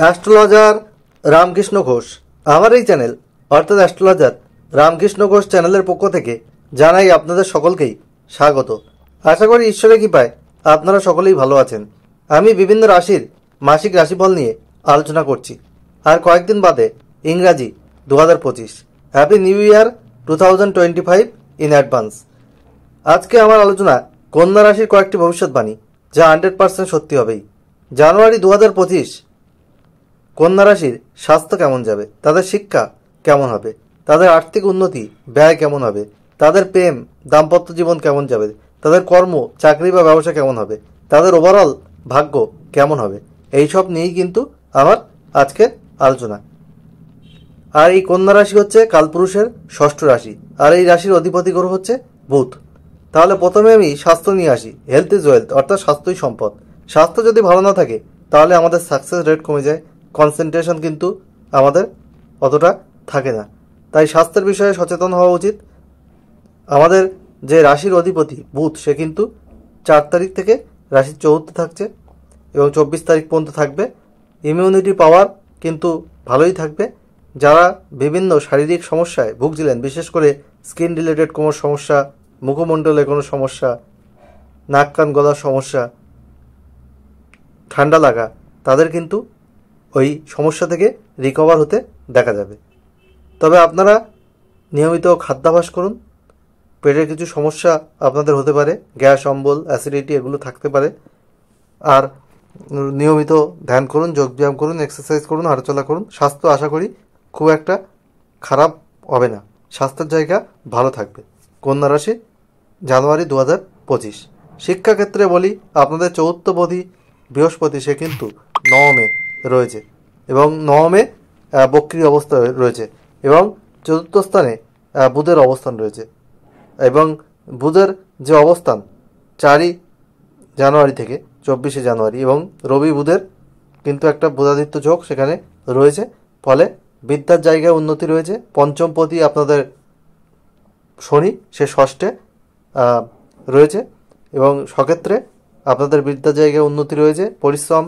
Astrologer Ramakrishna Ghosh. আমার এই channel অর্থাৎ অ্যাস্ট্রোলজার রামকৃষ্ণ ঘোষ চ্যানেলের পক্ষ থেকে জানাই আপনাদের সকলকেই স্বাগত। আশা করি ঈশ্বরের কৃপায় আপনারা সকলেই ভালো আছেন। আমি বিভিন্ন রাশির মাসিক রাশিফল নিয়ে আলোচনা করছি। আর কয়েকদিন বাদে ইংরাজি 2025। Happy new year 2025 in advance. আজকে আমার আলোচনা কন্যা রাশির কয়েকটি ভবিষ্যৎবাণী যা 100% সত্যি হবেই। জানুয়ারি 2025 কন্যা রাশির স্বাস্থ্য কেমন যাবে, তাদের শিক্ষা কেমন হবে, তাদের আর্থিক উন্নতি ব্যয় কেমন হবে, তাদের প্রেম দাম্পত্য জীবন কেমন যাবে, তাদের কর্ম চাকরি বা ব্যবসা কেমন হবে, তাদের ওভারঅল ভাগ্য কেমন হবে, এই সব নিয়েই কিন্তু আমার আজকের আলোচনা। আর এই কন্যা রাশি হচ্ছে কালপুরুষের ষষ্ঠ রাশি, আর এই রাশির অধিপতি গ্রহ হচ্ছে বুধ। তাহলে প্রথমে আমি স্বাস্থ্য নিয়ে আসি। হেলথ ইজ ওয়েলথ, অর্থাৎ স্বাস্থ্যই সম্পদ। স্বাস্থ্য যদি ভালো না থাকে তাহলে আমাদের সাকসেস রেট কমে যায়, কনসেন্ট্রেশন কিন্তু আমাদের অতটা থাকে না। তাই স্বাস্থ্যের বিষয়ে সচেতন হওয়া উচিত। আমাদের যে রাশির অধিপতি বুধ, সে কিন্তু 4 তারিখ থেকে রাশির চতুর্থে থাকছে এবং 24 তারিখ পর্যন্ত থাকবে। ইমিউনিটি পাওয়ার কিন্তু ভালোই থাকবে। যারা বিভিন্ন শারীরিক সমস্যায় ভুগছিলেন, বিশেষ করে স্কিন রিলেটেড কোনো সমস্যা, মুখমণ্ডলে কোনো সমস্যা, নাক কান গলার সমস্যা, ঠান্ডা লাগা, তাদের কিন্তু ওই সমস্যা থেকে রিকভার হতে দেখা যাবে। তবে আপনারা নিয়মিত খাদ্যাভ্যাস করুন। পেটের কিছু সমস্যা আপনাদের হতে পারে, গ্যাস, অম্বল, অ্যাসিডিটি এগুলো থাকতে পারে। আর নিয়মিত ধ্যান করুন, যোগব্যায়াম করুন, এক্সারসাইজ করুন, হাঁটাচলা করুন। স্বাস্থ্য আশা করি খুব একটা খারাপ হবে না, স্বাস্থ্যের জায়গা ভালো থাকবে। কন্যা রাশি জানুয়ারি 2025। শিক্ষাক্ষেত্রে বলি, আপনাদের চতুর্থপতি বৃহস্পতি সে কিন্তু নবমে রয়েছে এবং নবমে বক্রী অবস্থা রয়েছে এবং চতুর্থ স্থানে বুধের অবস্থান রয়েছে। এবং বুধের যে অবস্থান 4 জানুয়ারি থেকে 24 জানুয়ারি, এবং রবি বুধের কিন্তু একটা বুধাদিত্য যোগ সেখানে রয়েছে। ফলে বিদ্যার জায়গায় উন্নতি রয়েছে। পঞ্চমপতি আপনাদের শনি, সে ষষ্ঠে রয়েছে এবং সক্ষেত্রে আপনাদের বিদ্যার জায়গায় উন্নতি রয়েছে। পরিশ্রম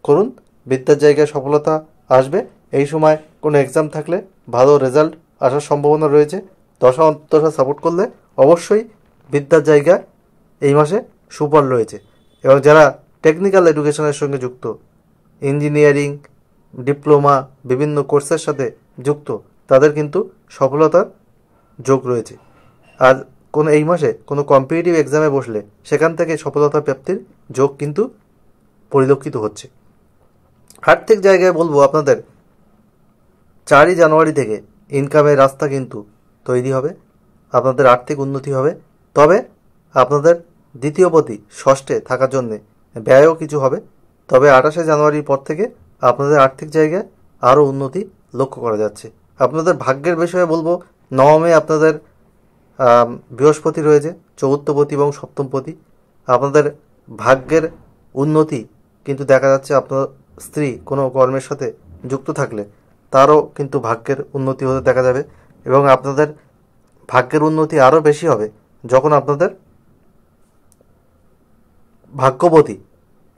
করুন, বিদ্যার জায়গায় সফলতা আসবে। এই সময় কোনো এক্সাম থাকলে ভালো রেজাল্ট আসার সম্ভাবনা রয়েছে। দশা অন্তর্দশা সাপোর্ট করলে অবশ্যই বিদ্যার জায়গায় এই মাসে সুফল রয়েছে। এবং যারা টেকনিক্যাল এডুকেশনের সঙ্গে যুক্ত, ইঞ্জিনিয়ারিং, ডিপ্লোমা, বিভিন্ন কোর্সের সাথে যুক্ত, তাদের কিন্তু সফলতার যোগ রয়েছে। আর এই মাসে কোনো কম্পিটিটিভ এক্সামে বসলে সেখান থেকে সফলতা প্রাপ্তির যোগ কিন্তু পরিলক্ষিত হচ্ছে। আর্থিক জায়গায় বলবো, আপনাদের 4 জানুয়ারি থেকে ইনকামের রাস্তা কিন্তু তৈরি হবে, আপনাদের আর্থিক উন্নতি হবে। তবে আপনাদের দ্বিতীয়পতি ষষ্ঠে থাকার জন্যে ব্যয়ও কিছু হবে। তবে 28 জানুয়ারির পর থেকে আপনাদের আর্থিক জায়গায় আরও উন্নতি লক্ষ্য করা যাচ্ছে। আপনাদের ভাগ্যের বিষয়ে বলবো, নবমে আপনাদের বৃহস্পতি রয়েছে, চতুর্থপতি এবং সপ্তমপতি। আপনাদের ভাগ্যের উন্নতি কিন্তু দেখা যাচ্ছে। আপনার স্ত্রী কোনো কর্মের সাথে যুক্ত থাকলে তারও কিন্তু ভাগ্যের উন্নতি হতে দেখা যাবে। এবং আপনাদের ভাগ্যের উন্নতি আরও বেশি হবে যখন আপনাদের ভাগ্যপতি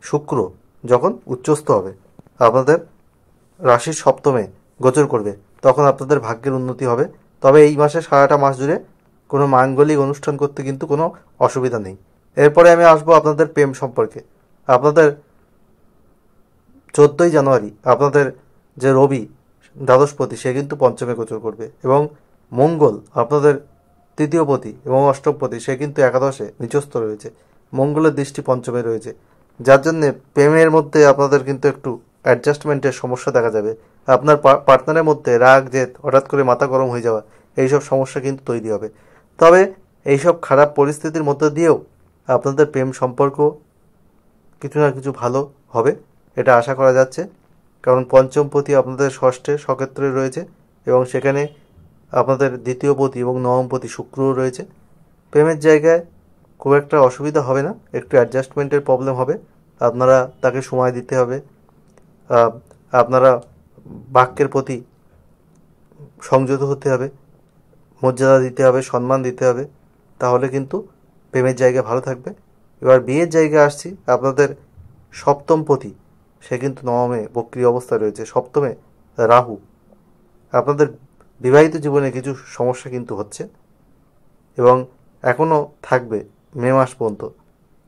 শুক্র যখন উচ্চস্থ হবে, আপনাদের রাশির সপ্তমে গোচর করবে, তখন আপনাদের ভাগ্যের উন্নতি হবে। তবে এই মাসে সারাটা মাস জুড়ে কোনো মাঙ্গলিক অনুষ্ঠান করতে কিন্তু কোনো অসুবিধা নেই। এরপরে আমি আসবো আপনাদের প্রেম সম্পর্কে। আপনাদের 14 জানুয়ারি আপনাদের যে রবি দ্বাদশপতি, সে কিন্তু পঞ্চমে গোচর করবে এবং মঙ্গল আপনাদের তৃতীয়পতি এবং অষ্টমপতি, সে কিন্তু একাদশে নিচস্থ রয়েছে। মঙ্গলের দৃষ্টি পঞ্চমে রয়েছে, যার জন্যে প্রেমের মধ্যে আপনাদের কিন্তু একটু অ্যাডজাস্টমেন্টের সমস্যা দেখা যাবে। আপনার পার্টনারের মধ্যে রাগ, জেদ, হঠাৎ করে মাথা গরম হয়ে যাওয়া, এইসব সমস্যা কিন্তু তৈরি হবে। তবে এইসব খারাপ পরিস্থিতির মধ্যে দিয়েও আপনাদের প্রেম সম্পর্ক কিছু না কিছু ভালো হবে, এটা আশা করা যাচ্ছে। কারণ পঞ্চমপতি আপনাদের ষষ্ঠে সক্ষেত্রে রয়েছে এবং সেখানে আপনাদের দ্বিতীয়পতি এবং নবমপতি শুক্রও রয়েছে। প্রেমের জায়গায় খুব একটা অসুবিধা হবে না, একটু অ্যাডজাস্টমেন্টের প্রবলেম হবে। আপনারা তাকে সময় দিতে হবে, আপনারা বাক্যের প্রতি সংযত হতে হবে, মর্যাদা দিতে হবে, সম্মান দিতে হবে, তাহলে কিন্তু প্রেমের জায়গা ভালো থাকবে। এবার বিয়ের জায়গায় আসছি। আপনাদের সপ্তমপতি সে কিন্তু নবমে বক্রী অবস্থায় রয়েছে। সপ্তমে রাহু। আপনাদের বিবাহিত জীবনে কিছু সমস্যা কিন্তু হচ্ছে এবং এখনও থাকবে মে মাস পর্যন্ত,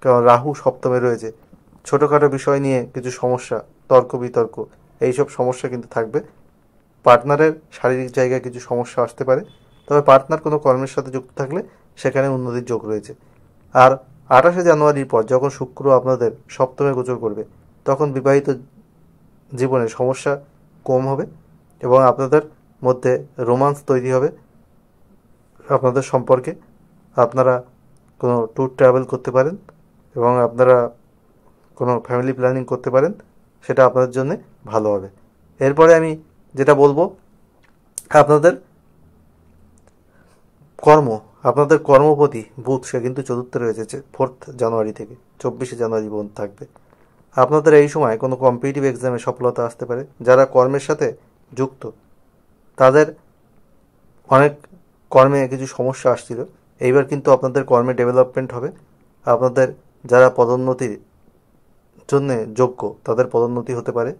কারণ রাহু সপ্তমে রয়েছে। ছোটোখাটো বিষয় নিয়ে কিছু সমস্যা, তর্ক বিতর্ক, এইসব সমস্যা কিন্তু থাকবে। পার্টনারের শারীরিক জায়গায় কিছু সমস্যা আসতে পারে, তবে পার্টনার কোনো কর্মের সাথে যুক্ত থাকলে সেখানে উন্নতির যোগ রয়েছে। আর 28শে জানুয়ারির পর যখন শুক্র আপনাদের সপ্তমে গোচর করবে, তখন বিবাহিত জীবনে সমস্যা কম হবে এবং আপনাদের মধ্যে রোমান্স তৈরি হবে। আপনাদের সম্পর্কে আপনারা কোনো ট্যুর ট্রাভেল করতে পারেন এবং আপনারা কোনো ফ্যামিলি প্ল্যানিং করতে পারেন, সেটা আপনাদের জন্য ভালো হবে। এরপরে আমি যেটা বলবো, আপনাদের আপনাদের কর্মপতি বুধ, সে কিন্তু চতুর্থে রয়েছে 4 জানুয়ারি থেকে 24শে জানুয়ারি পর্যন্ত থাকবে। আপনাদের এই সময় কোনো কম্পিটিটিভ এক্সামে সফলতা আসতে পারে। যারা কর্মের সাথে যুক্ত তাদের অনেক কর্মে কিছু সমস্যা আসছিল, এইবার কিন্তু আপনাদের কর্মে ডেভেলপমেন্ট হবে। আপনাদের যারা পদোন্নতির জন্যে যোগ্য তাদের পদোন্নতি হতে পারে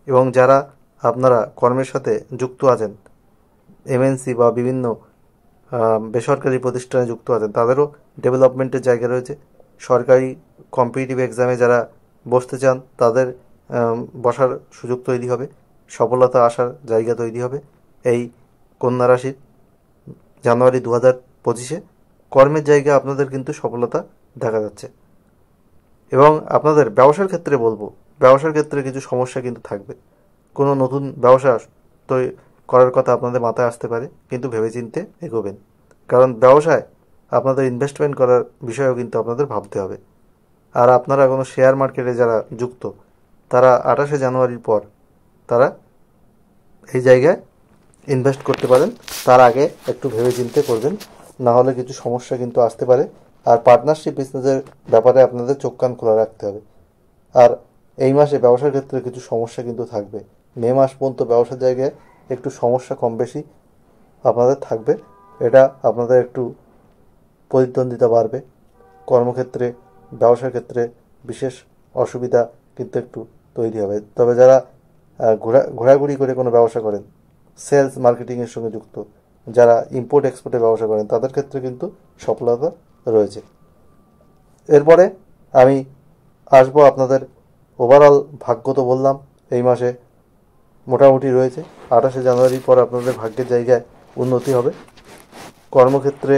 এবং যারা আপনারা কর্মের সাথে যুক্ত আছেন, এমএনসি বা বিভিন্ন বেসরকারি প্রতিষ্ঠানে যুক্ত আছেন, তাদেরও ডেভেলপমেন্টের জায়গা রয়েছে। সরকারি কম্পিটিটিভ এক্সামে যারা বসতে চান তাদের বসার সুযোগ তৈরি হবে, সফলতা আসার জায়গা তৈরি হবে। এই কন্যা রাশির জানুয়ারি 2025-এ কর্মের জায়গায় আপনাদের কিন্তু সফলতা দেখা যাচ্ছে। এবং আপনাদের ব্যবসার ক্ষেত্রে বলবো, ব্যবসার ক্ষেত্রে কিছু সমস্যা কিন্তু থাকবে। কোনো নতুন ব্যবসা করার কথা আপনাদের মাথায় আসতে পারে, কিন্তু ভেবেচিন্তে এগোবেন, কারণ ব্যবসায় আপনাদের ইনভেস্টমেন্ট করার বিষয়েও কিন্তু আপনাদের ভাবতে হবে। আর আপনারা কোনো শেয়ার মার্কেটে যারা যুক্ত, তারা 28শে জানুয়ারির পর তারা এই জায়গায় ইনভেস্ট করতে পারেন। তার আগে একটু ভেবেচিন্তে করবেন, না হলে কিছু সমস্যা কিন্তু আসতে পারে। আর পার্টনারশিপ বিজনেসের ব্যাপারে আপনাদের চোখ কান খোলা রাখতে হবে। আর এই মাসে ব্যবসার ক্ষেত্রে কিছু সমস্যা কিন্তু থাকবে। মে মাস পর্যন্ত ব্যবসার জায়গায় একটু সমস্যা কম বেশি আপনাদের থাকবে। এটা আপনাদের একটু প্রতিদ্বন্দ্বিতা বাড়বে। কর্মক্ষেত্রে, ব্যবসার ক্ষেত্রে বিশেষ অসুবিধা কিন্তু একটু তৈরি হবে। তবে যারা ঘোরাঘুরি করে কোনো ব্যবসা করেন, সেলস মার্কেটিংয়ের সঙ্গে যুক্ত, যারা ইম্পোর্ট এক্সপোর্টের ব্যবসা করেন, তাদের ক্ষেত্রে কিন্তু সফলতা রয়েছে। এরপরে আমি আসবো আপনাদের ওভারঅল ভাগ্য। তো বললাম এই মাসে মোটামুটি রয়েছে। 28শে জানুয়ারির পর আপনাদের ভাগ্যের জায়গায় উন্নতি হবে, কর্মক্ষেত্রে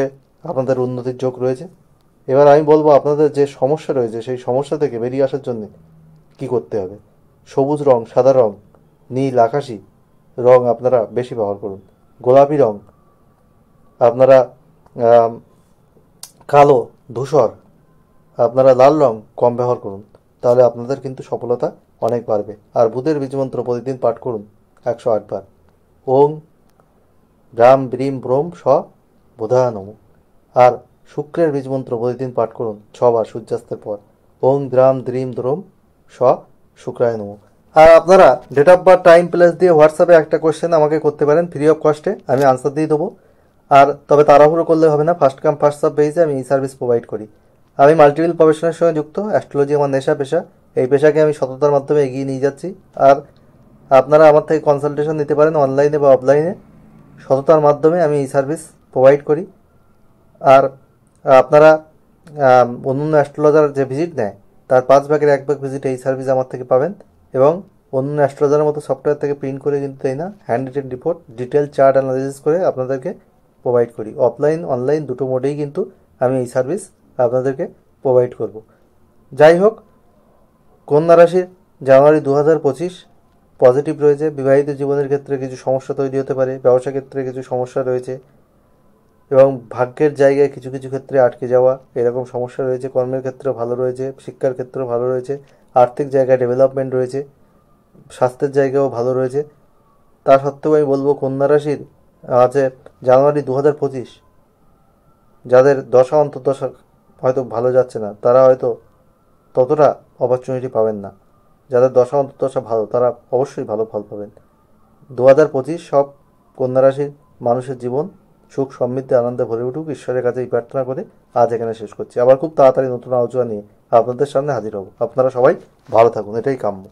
আপনাদের উন্নতির যোগ রয়েছে। এবার আমি বলবো আপনাদের যে সমস্যা রয়েছে, সেই সমস্যা থেকে বেরিয়ে আসার জন্য কি করতে হবে। সবুজ রং, সাদা রং, নীল আকাশি রং আপনারা বেশি ব্যবহার করুন। গোলাপি রং আপনারা, কালো, ধূসর, আপনারা লাল রং কম ব্যবহার করুন, তাহলে আপনাদের কিন্তু সফলতা অনেক বাড়বে। আর বুধের বীজমন্ত্র প্রতিদিন পাঠ করুন 108 বার। ওং ব্রাম ব্রিম ব্রোম স বুধায় নমঃ। আর শুক্রের বীজমন্ত্র প্রতিদিন পাঠ করুন 6 বার সূর্যাস্তের পর। ওং দ্রাম দ্রিম দ্রোম স শুক্রায় নমঃ। আর আপনারা date of birth, time, place দিয়ে হোয়াটসঅ্যাপে একটা কোয়েশ্চেন আমাকে করতে পারেন ফ্রি অফ কস্টে, আমি আনসার দিয়ে দেবো। আর তবে তাড়াহুড়ো করলে হবে না, ফার্স্ট কাম ফার্স্ট সার্ভ বেসে আমি এই সার্ভিস প্রোভাইড করি। আমি মাল্টিপল প্রফেশনের সঙ্গে যুক্ত, অ্যাস্ট্রোলজি আমার নেশা পেশা। এই পেশাকে আমি সততার মাধ্যমে এগিয়ে নিয়ে যাচ্ছি। আর আপনারা আমার থেকে কনসালটেশন নিতে পারেন অনলাইনে বা অফলাইনে। সততার মাধ্যমে আমি এই সার্ভিস প্রোভাইড করি। আর আপনারা অন্যান্য অ্যাস্ট্রোলজার যে ভিজিট নেয়, তার 5/1 ভিজিট এই সার্ভিস আমার থেকে পাবেন। এবং অন্য অ্যাস্ট্রোলজারের মতো সফটওয়্যার থেকে প্রিন্ট করে কিন্তু তাই না, hand written report, detail chart analysis করে আপনাদেরকে প্রোভাইড করি। অফলাইন অনলাইন দুটো মোডেই কিন্তু আমি এই সার্ভিস আপনাদেরকে প্রোভাইড করব। যাই হোক, কন্যা রাশির জানুয়ারি 2025 পজিটিভ রয়েছে। বিবাহিত জীবনের ক্ষেত্রে কিছু সমস্যা তৈরি হতে পারে, ব্যবসা ক্ষেত্রে কিছু সমস্যা রয়েছে এবং ভাগ্যের জায়গায় কিছু কিছু ক্ষেত্রে আটকে যাওয়া এরকম সমস্যা রয়েছে। কর্মের ক্ষেত্রে ভালো রয়েছে, শিক্ষার ক্ষেত্রেও ভালো রয়েছে, আর্থিক জায়গায় ডেভেলপমেন্ট রয়েছে, স্বাস্থ্যের জায়গাও ভালো রয়েছে। তা সত্ত্বেও আমি বলবো কন্যা রাশির আছে জানুয়ারি 2025 যাদের দশা অন্তর্দশা হয়তো ভালো যাচ্ছে না, তারা হয়তো ততটা অপরচুনিটি পাবেন না। যাদের দশা অন্তর্দশা ভালো, তারা অবশ্যই ভালো ফল পাবেন। 2025 সব কন্যা রাশির মানুষের জীবন সুখ সমৃদ্ধি আনন্দে ভরে উঠুক, ঈশ্বরের কাছে এই প্রার্থনা করে আজ এখানে শেষ করছি। আবার খুব তাড়াতাড়ি নতুন আলোচনা নিয়ে আপনাদের সামনে হাজির হব। আপনারা সবাই ভালো থাকুন, এটাই কাম্য।